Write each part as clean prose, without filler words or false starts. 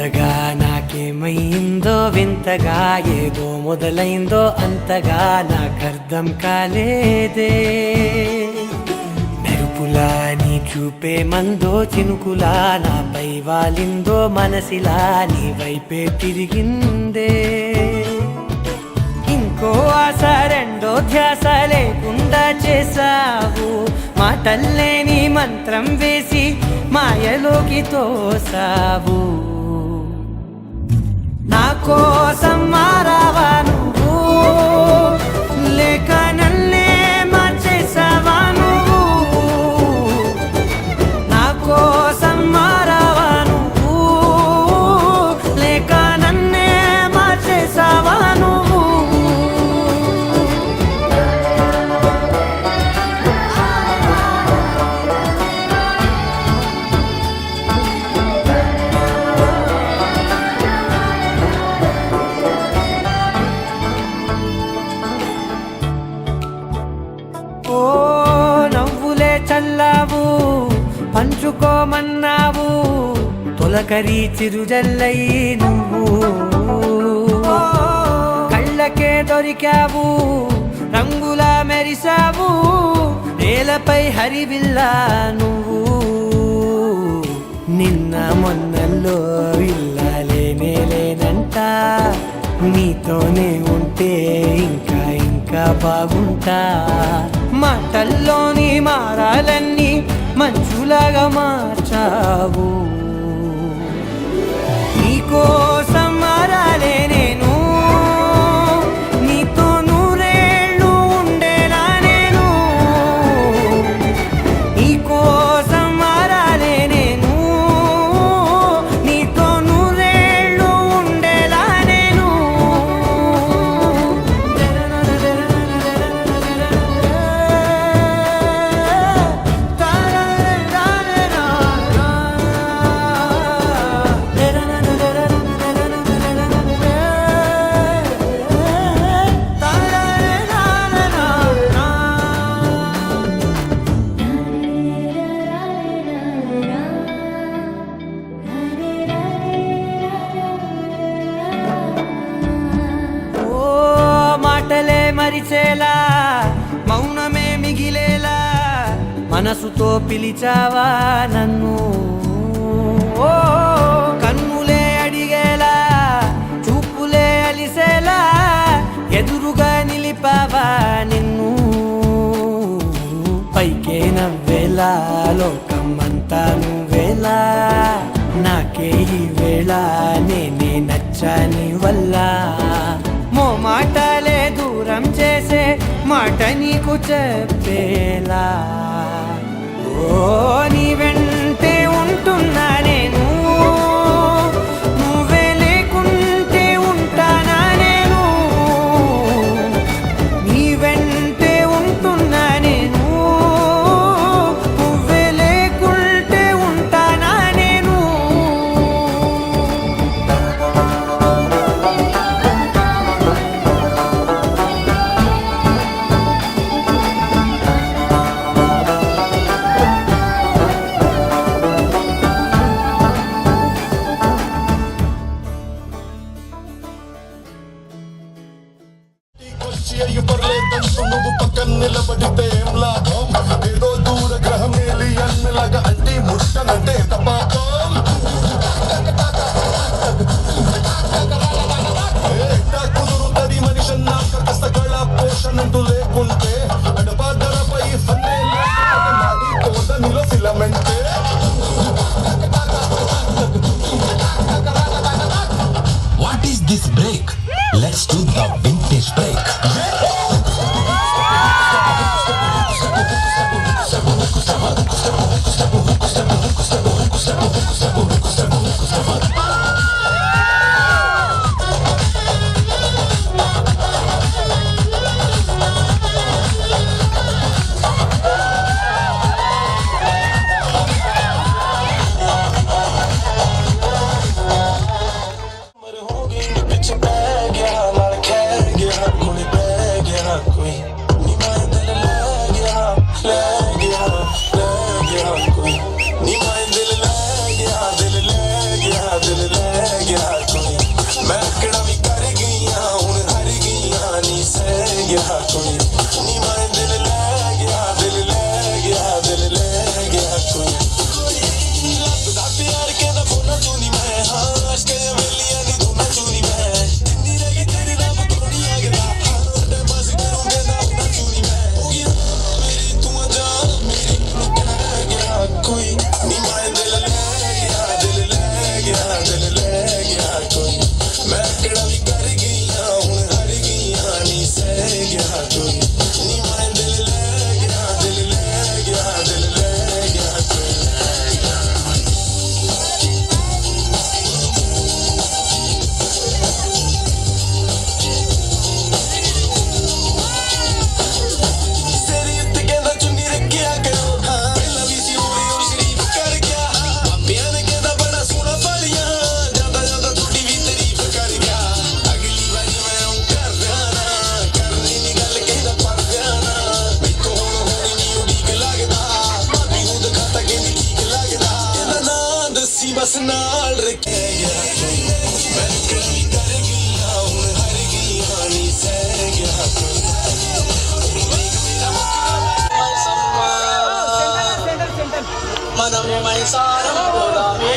కొత్తగా నాకేమైందో వింతగా ఏదో మొదలైందో అంతగా నాకర్థం కాలేదే. మెరుపులా నీ చూపే మందో చినుకులా నాపై వాలిందో మనసిలా నీ వైపే తిరిగిందే. ఇంకో ఆశ రెండో ధ్యాస లేకుండా చేసావు, మాటల్లే నీ మంత్రం వేసి మాయలోకి తోసావు. నా కోసం మారావా నువ్వు, లేక నన్నే మార్చేసావా నువ్వు? నా కోసం మారావా నువ్వు, లేక నన్నే మార్చేసావా నువ్వు? ఓ నవ్వులే చల్లావు, పంచుకోమన్నావు, తొలకరి చిరుజల్లై నువ్వు. కళ్ళకే దొరికావు, రంగులా మెరిసావు, నేలపై హరివిల్లా నువ్వు. నిన్న మొన్నల్లో ఇల్లాలేనే లేనంట, నీతోనే ఉంటే ఇంకా ఇంకా బాగుంటా. మాటల్లోని మారాలన్నీ మంచులాగా మార్చావు. నీకోసం మారాలే నేను, నీతో నూరేళ్ళు ఉండేలా నేను. నీకోసం మారాలే నేను, నీతో నూరేళ్ళు ఉండేలా నేను. మాటలే మరిచేలా, మౌనమే మిగిలేలా, మనసుతో పిలిచావా నన్ను. ఓ కన్నులే అడిగేలా, చూపులే అలిసేలా, ఎదురుగా నిలిపావా నిన్ను. పైకే నవ్వేలా, లోకమంతా నువ్వేలా, నాకే ఈ వేళ నేనే నచ్చాని వల్ల. మాటలే దూరం చేసే మాట నీకు చెప్పేలా. ఓ నీ వెంటే ఉంటున్నా నేను, నువ్వే లేకుంటే ఉంటానా నేను? నీ వెంటే ఉంటున్నా నేను, నువ్వే లేకుంటే ఉంటానా నేను? అయ్యు పర్లేదంటూ నువ్వు పక్కన నిలబడితే ఏం లాభం? ఏదో దూర గ్రహం ఏలియన్ లాగా అంటి ముట్టనంటే ఎంత పాపం? కుదురుతది మనిషి నాక కష్టగల పోషణంటూ లేకుంటే అడపాదరపై ఫన్నేలో ఫిలమెంటే. What is this break? Let's do the vintage break. दिल ले गया दिल ले बस नाल रखे मैं कभी कर गया हूँ हर गया नहीं सह गया మనం మైసారం పోదామే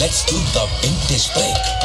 Let's do the vintage break.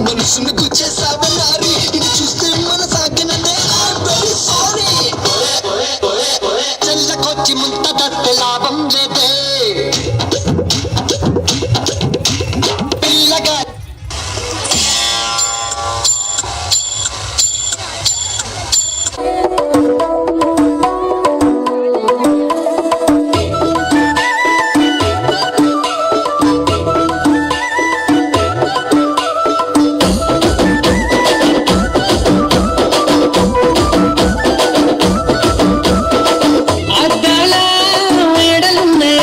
మనసును గుచ్చేసావనారి ఇది చూస్తే మన సాగినదే I'm very sorry చెల్లకొచ్చి ముంత దస్తే లాభం లేదే పిల్లగా అద్దాల మేడలున్నాయి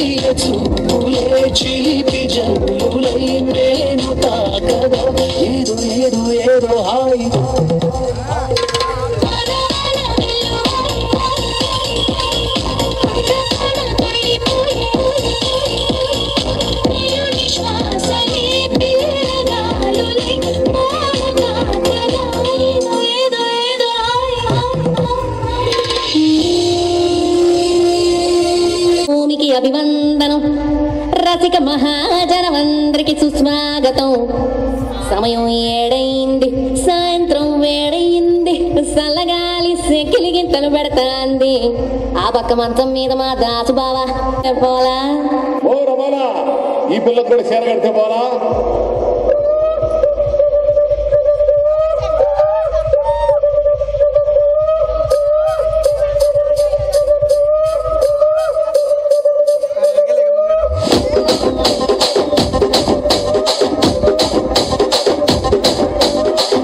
చెలియ చూపులే చిలిపి జల్లులై నేను తాకగా ఏదో ఏదో ఏదో హాయి భూమికి అభివందనం రసిక మహాజనమందరికి సుస్వాగతం సమయం ఏడైంది సాయంత్రం వేడయింది చల్లగాలి సెకిలి గింతలు పెడతాంది ఆ పక్క మంచం మీద మా దాసు బావా పోలా ఓ రమాలా ఈ పిల్లలు కూడా చేరగడితే పోలా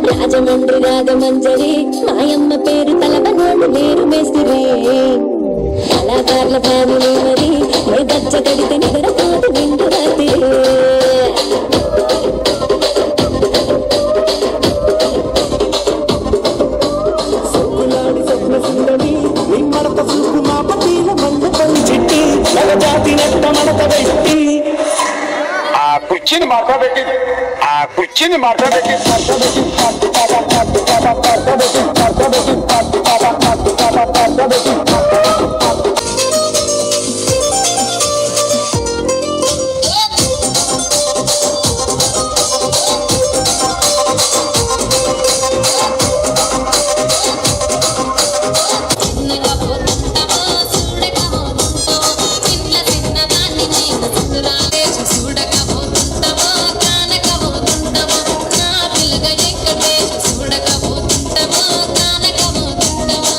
రాజమండ్రి రాగమంజరి మాయమ్మ పేరు తలపనోడు లేరు మేస్తిరి కళాకారుల ఫ్యామిలీ మరి ఏ గచ్చ కడితే నిద్రపోటు వింటు రాత్రి సొక్కులాడి స్వప్న సుందరి నిమ్మడత చూపు మా పటీల మండపం చిట్టి నవజాతి నెట్ట మడత పెట్టి ఆ కుర్చీని మాట్లాడబెట్టి చిన్నగా పోతుంటావో చూడగా పోతుంటావో చిన్న చిన్నదాన్ని నేను సుందరాలేసి చూడగా పోతుంటావో కానక పోతుంటావో నా పిల్లగా ఎక్కడేసి చూడగా పోతుంటావో కానక పోతుంటావో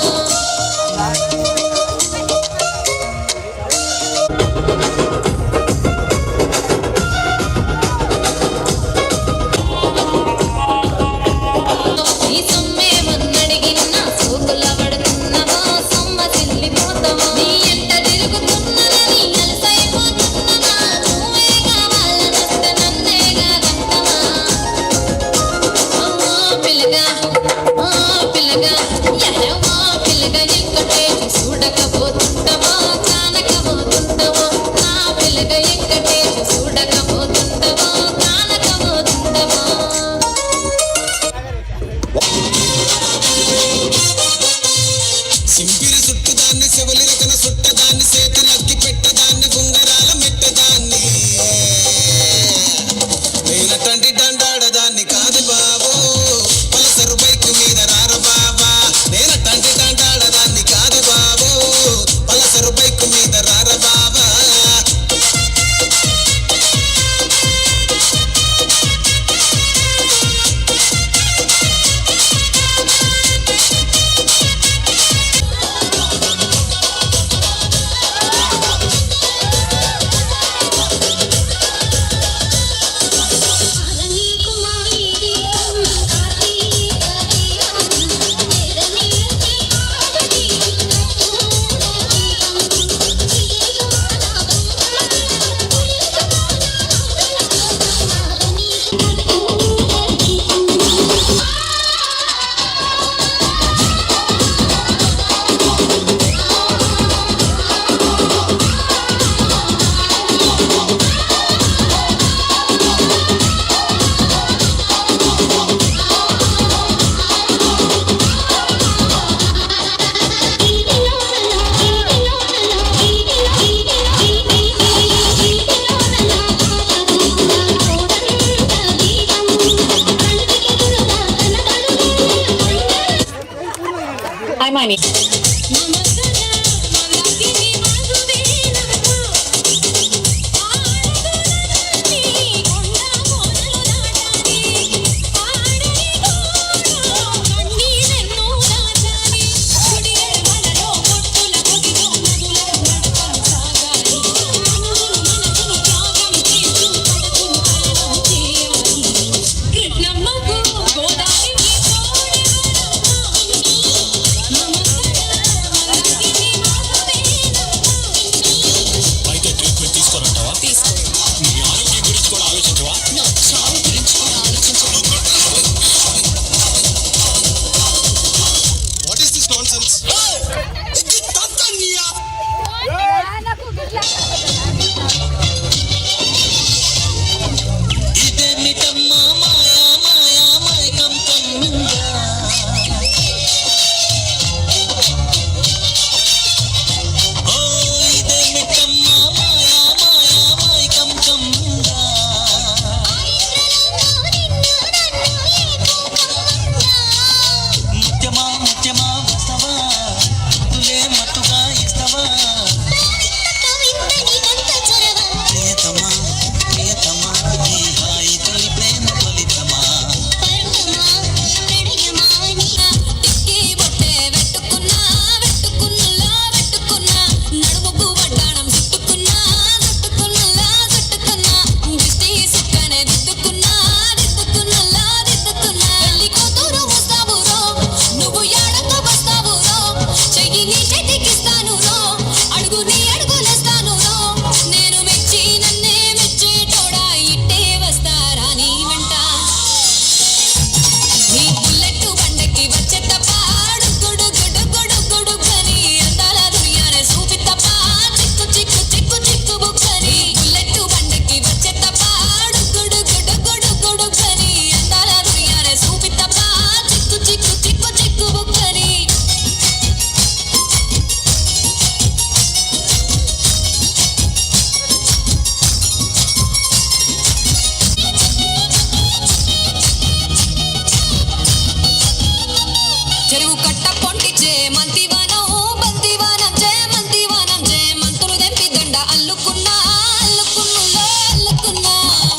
నిండా అల్లుకున్నా అల్లుకున్నులో అల్లుకున్నా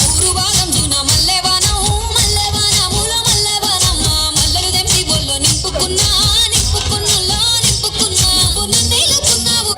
ఊరు భాగం జూన మల్లెవానం మల్లెవానముల మల్లెవానమ్మ మల్లెలు తెంపి బొల్లో నింపుకున్నా నింపుకున్నులో నింపుకున్నా నన్నేలుకున్నావు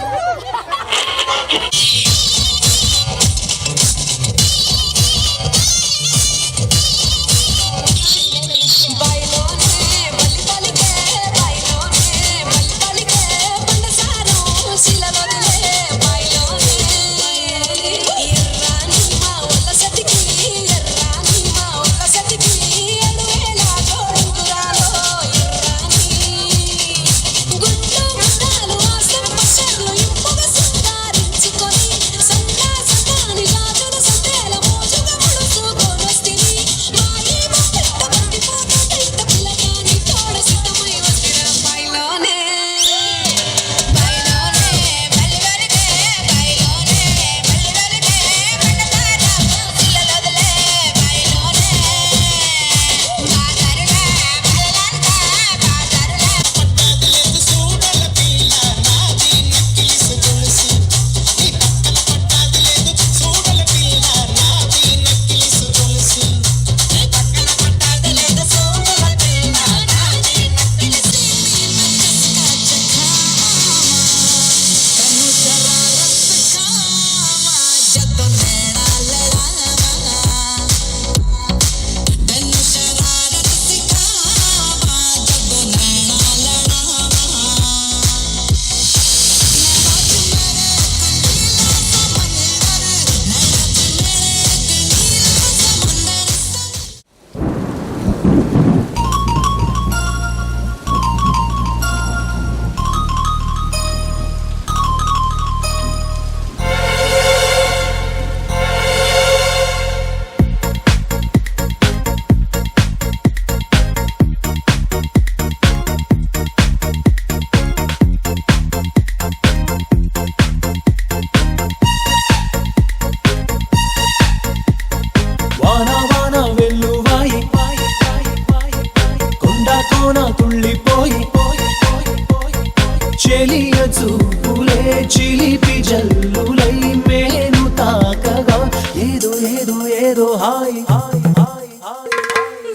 చెలియ చూపులే చిలిపి జల్లులై మేను తాకగా ఏదో ఏదో ఏదో హాయ్ హాయ్ హాయ్ హాయ్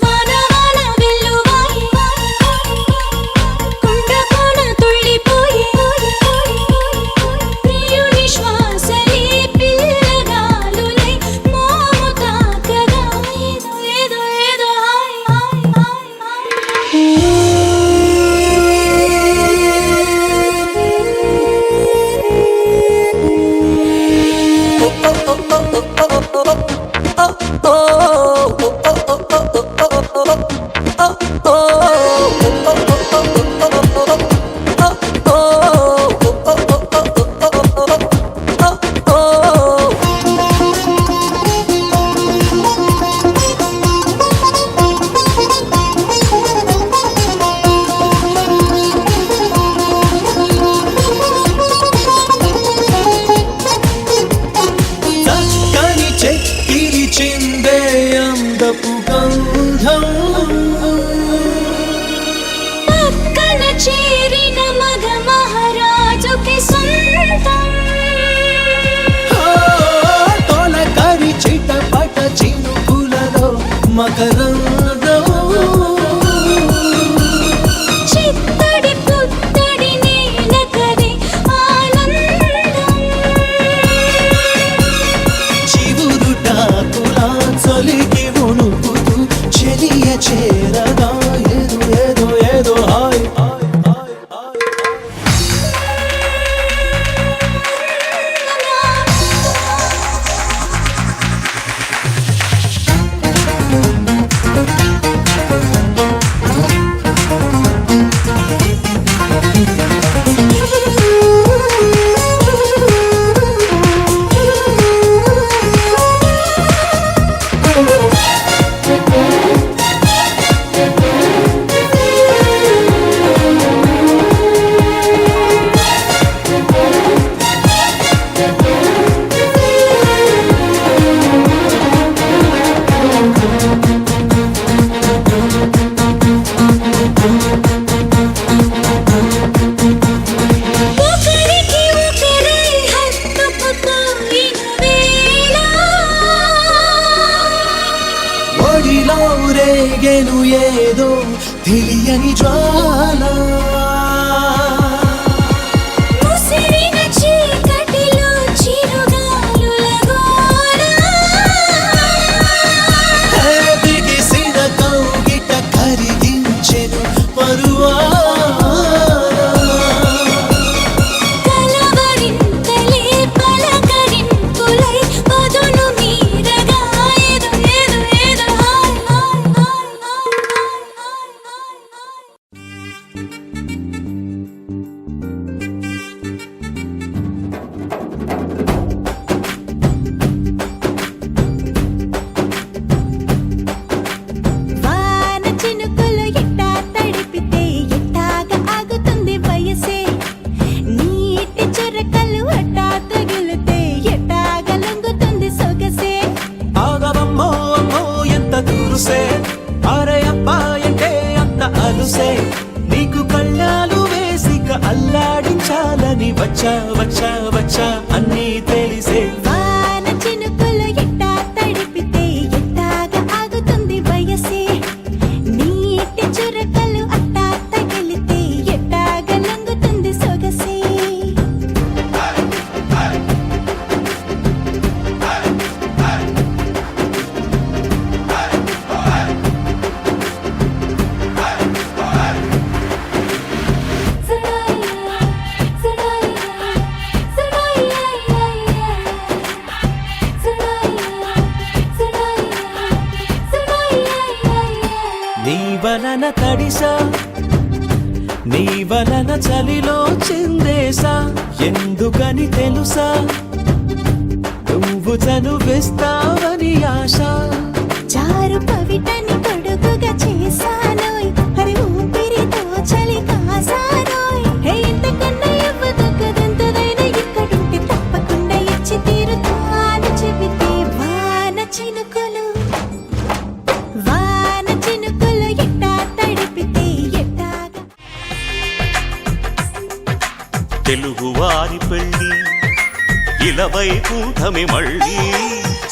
వాన వాన వెల్లువాయి కొండ కోన తుళ్ళిపోయి ప్రియుని శ్వాసలే పిల్లగాలులై మోము తాకగా ఏదో ఏదో ఏదో హాయ్ హాయ్ హాయ్ చక్కని చెక్కిలి చిందే అందపు గంధం పక్కన చేరిన మగ మహారాజుకి సొంతం తొలకరి చిటపట చినుకులలో మకరందం చిత్తడి పుత్తడి నేలకది ఆనందం చివురుటాకులా చలికి వణుకుతూ చెలియ చేరగా ఏదో ఏదో ఏదో హాయ్ హాయ్ హాయ్ హాయ్ ఒకరికి ఒకరై హత్తుకుతో వెలిగెను ఏదో తెలియని జ్వాల ముసిరిన చీకటిలో చిరుగాలుల గోల బిగిసిన కౌగిట కరిగించెను పరువా కలవరింతలే పలకరింపులై పదును మీరగా ఏదో ఏదో ఏదో హాయ్ హాయ్ వాన చినుకులు ఎట్టా తడిపితే ఎట్టాగా ఆగుతుంది వయసే నీటి చురకలు అట్టా తగిలితే ఎట్టాగా లొంగుతుంది సొగసే ఆగవమ్మో అమ్మో ఎంత దూరుసే అరే అబ్బాయంటే అంత అలుసే నీకు కళ్ళాలు వేసిక అల్లాడించాలని వచ్చా వచ్చా వచ్చా అన్నీ తెలిసే వాన చినుకులు ఎట్టా తడిపితే ఎట్టాగా ఆగుతుంది వయసే నీటి చురకలు అట్టా తగిలితే ఎట్టాగా లొంగుతుంది సొగసే నీ వలన తడిసా నీ వలన చలిలో చిందేసా ఎందుకని తెలుసా నువ్వు చనువిస్తావని ఆశ చారు పవిటని పొడుగుగా చేశానోయ్ హరి ఊపిరితో చలి కాసానోయ్ హే ఇంతకన్నా ఇవ్వదగ్గదంతదైనా ఇక్కడుంటే తప్పకుండా ఇచ్చి తీరుతాను చెబితే వాన చినుకులు ఎట్టా తడిపితే ఎట్టాగా తెలుగువారి పెళ్ళి ఇలవైకుంఠమి మళ్ళీ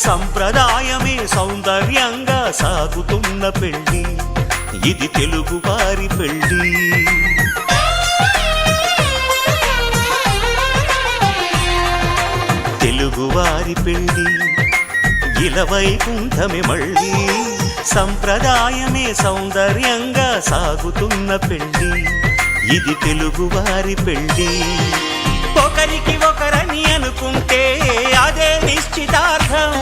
సంప్రదాయమే సౌందర్యంగా సాగుతున్న పెళ్ళి ఇది తెలుగువారి పెళ్ళి తెలుగువారి పెళ్ళి ఇలవైకుంఠమి మళ్ళీ సంప్రదాయమే సౌందర్యంగా సాగుతున్న పెళ్ళి ఇది తెలుగువారి పెళ్ళి ఒకరికి ఒకరని అనుకుంటే అదే నిశ్చితార్థం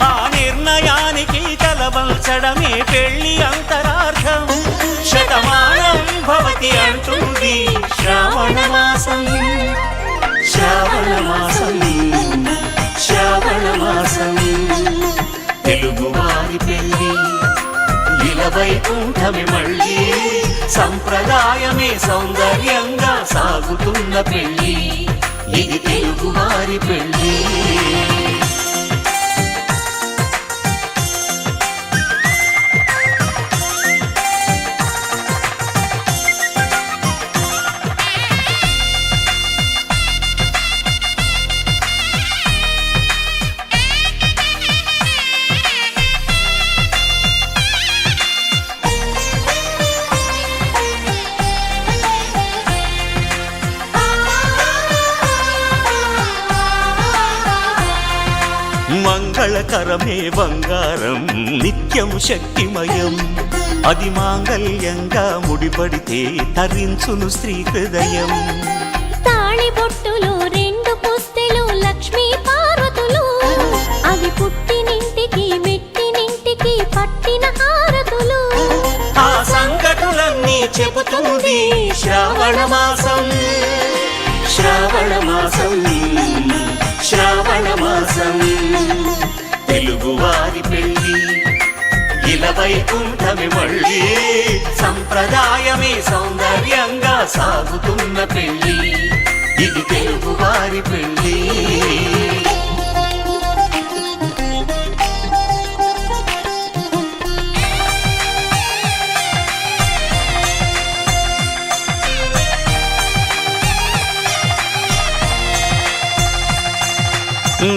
ఆ నిర్ణయానికి తలవంచడమే పెళ్లి అంతరార్థం శతమానం భవతి అంటుంది శ్రావణ మాసం శ్రావణ మాసం శ్రావణ మాసం తెలుగువారి పెళ్ళి ఇలవైకుంఠమి మళ్ళీ సంప్రదాయమే సౌందర్యంగా సాగుతున్న పెళ్ళి ఇది తెలుగువారి పెళ్ళి మంగళకరమే బంగారం నిత్యం శక్తిమయం అది మాంగళ్యంగా ముడిపడితే తరించును స్త్రీ హృదయం తాళిబొట్టులో రెండు పుస్తెలు లక్ష్మీ పార్వతులు అవి పుట్టినింటికి మెట్టినింటికి పట్టిన హారతులు ఆ సంగతులన్నీ చెబుతుంది శ్రావణ మాసం శ్రావణ మాసం శ్రావణ మాసం తెలుగువారి పెళ్ళి ఇలవైకుంఠమి మళ్ళీ సంప్రదాయమే సౌందర్యంగా సాగుతున్న పెళ్ళి ఇది తెలుగువారి పెళ్ళి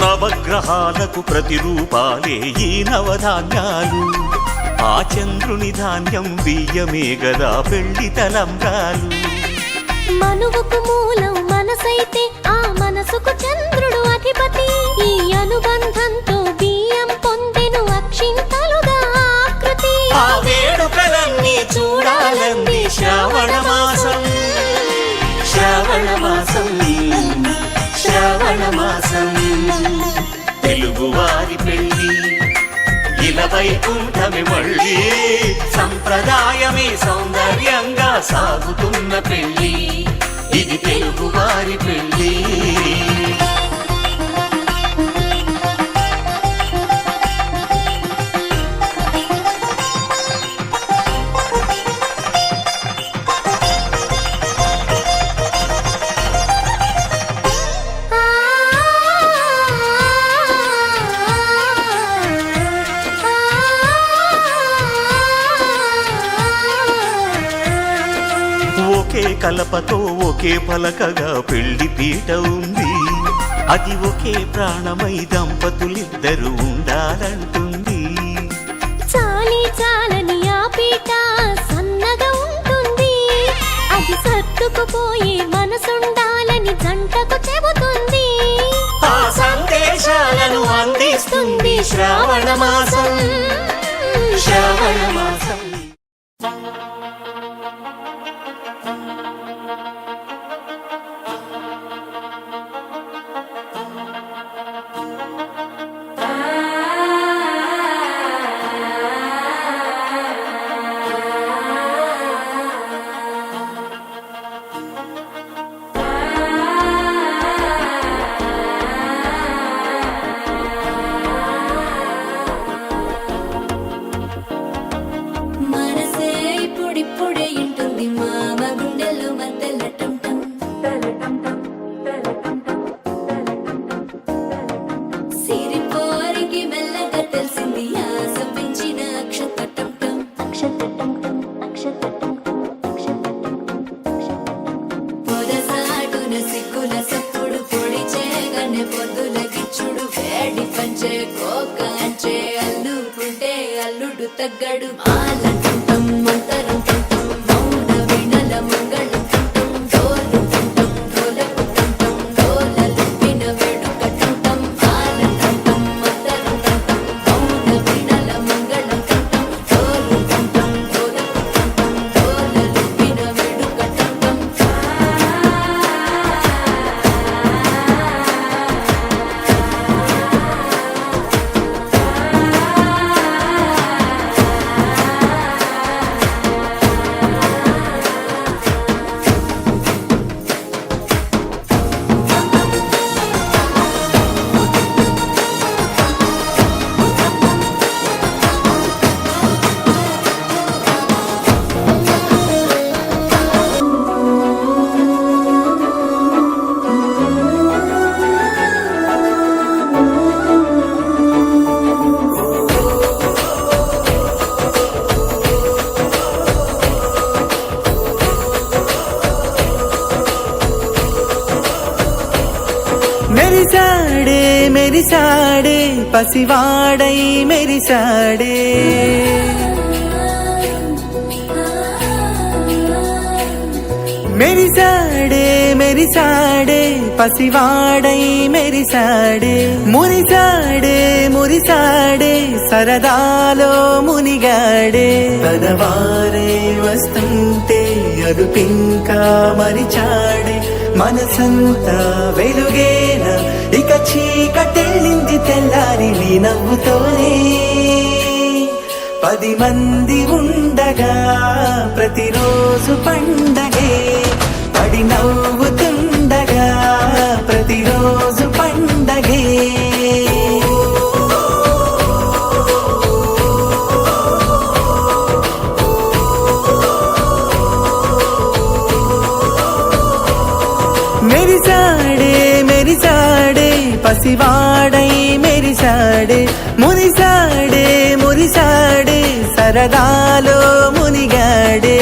నవగ్రహాలకు ప్రతిరూపాలే ఈ నవధాన్యాలు ఆ చంద్రుని ధాన్యం బియ్యమే గదా పెళ్లి తలంబ్రాలు. మనువుకు మూలం మనసైతే ఆ మనసుకు చంద్రుడు అధిపతి. ఈ అనుబంధంతో బియ్యం పొందెను అక్షింతలుగా ఆకృతి. ఆ వేడుకలన్నీ చూడాలంది శ్రావణ మాసం, శ్రావణ మాసం, శ్రావణ మాసం. తెలుగువారి పెళ్లి ఇలా వైకుంఠమి మళ్ళీ, సంప్రదాయమే సౌందర్యంగా సాగుతున్న పెళ్లి, ఇది తెలుగువారి పెళ్లి. ఒకే కలపతో ఒకే పలకగా పెళ్లి పీట ఉంది, అది ఒకే ప్రాణమై దంపతులిద్దరూ ఉండాలంటుంది. చాలి చాలని ఆ పీట సన్నగా ఉంటుంది, అది సర్దుకుపోయే మనసుండాలని జంటకు చెబుతుంది. ఆ సందేశాలను అందిస్తుంది శ్రావణ మాసం, శ్రావణ మాసం. మనసే ఇప్పుడిప్పుడే ఇంటుంది మామ గుండెల్లో మధ్యలో టం టం సిరిపోరికి మెల్లగా తెలిసింది ఆశ పెంచిన అక్షతటం టం పొదసాటున సిగ్గుల సప్పుడు పొడి చేయగానే పొద్దుల గిచ్చుడు వేడి పంచే కోకాంచే అల్లుకుంటే అల్లుడు తగ్గడు ఆలంటం మంతరం టంటం మౌన వినల మంగళం టంటం డోలు టంటం డోలకు టంటం డోలలు విన వేడుక టంటం ఆలంటం మంతరం టంటం మౌన వినల మంగళం టంటం డోలు టంటం డోలకు టంటం డోలలు విన వేడుక టంటం. మెరిసాడే మెరిసాడే పసివాడై మెరిసాడే, మెరిసాడే మెరిసాడే పసివాడై మెరిసాడే, మురిసాడే మురిసాడే సరదాలో మునిగాడే. పదవారే వస్తుంటే అరుపింకా మరిచాడే, మనసంతా వెలుగేన ఇక చీకటెళ్ళింది తెల్లారి నీ నవ్వుతోనే. 10 మంది ఉండగా ప్రతిరోజు పండగే, పడి నవ్వుతుండగా ప్రతిరోజు పండగే. మెరిసాడే మెరిసాడే పసివాడై మెరిసాడే, మురిసాడే మురిసాడే సరదాలో మునిగాడే.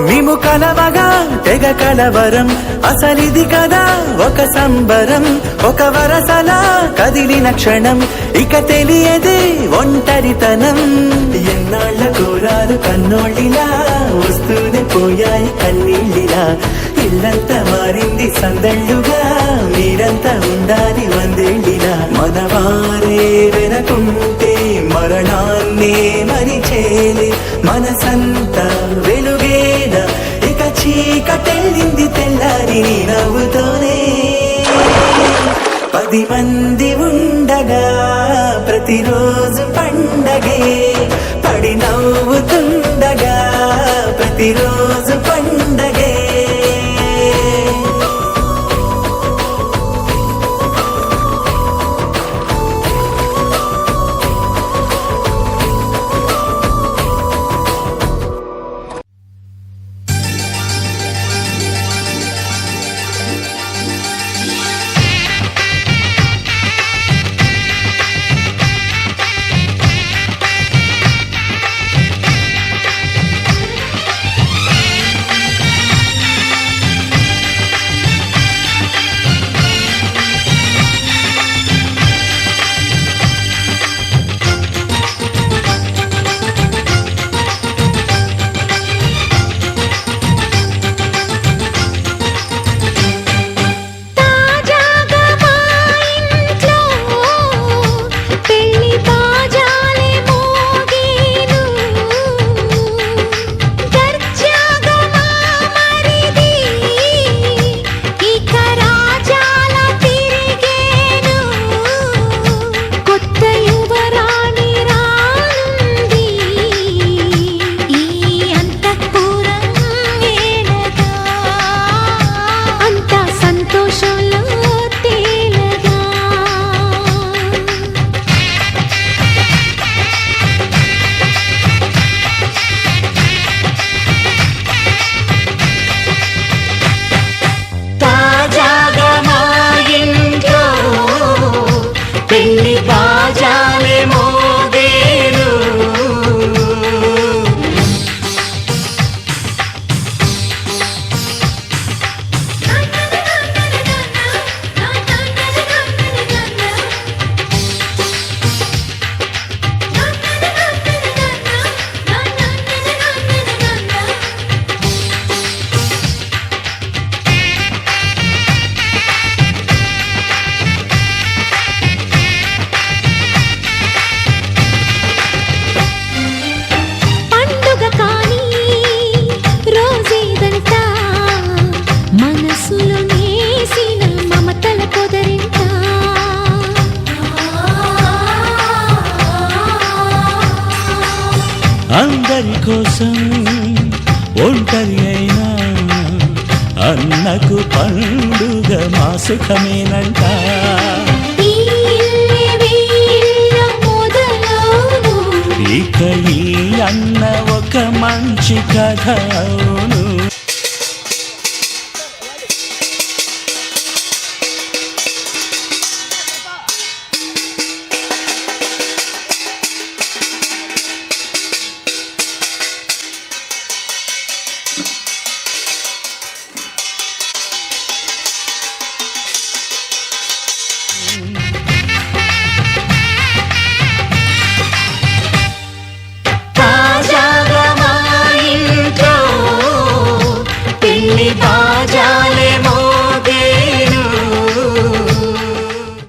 మేము కలవగా తెగ కలవరం, అసలిది కదా ఒక సంబరం. ఒక వరసలా కదిలిన క్షణం, ఇక తెలియదే ఒంటరితనం. ఎన్నాళ్ళ కోరాలు కన్నోళ్ళిలా, వస్తూనే పోయాయి కన్నీళ్ళిలా. ఇల్లంతా మారింది సందళ్ళుగా, మీరంతా ఉండాలి వందేళ్ళిలా. మనవారే వెనకుంటే మరణాన్నే మరిచేలే, మనసంతా వెలుగేన ఇక చీకటెళ్ళింది తెల్లారి నీ నవ్వుతోనే. 10 మంది ఉండగా ప్రతిరోజు పండగే, పడి నవ్వుతుండగా ప్రతిరోజు పండగే. అందరి కోసం ఒంటరి అయినా అన్నకు పండుగ మా సుఖమేనంట. ఇక ఈ అన్న ఒక మంచి కథ అవును.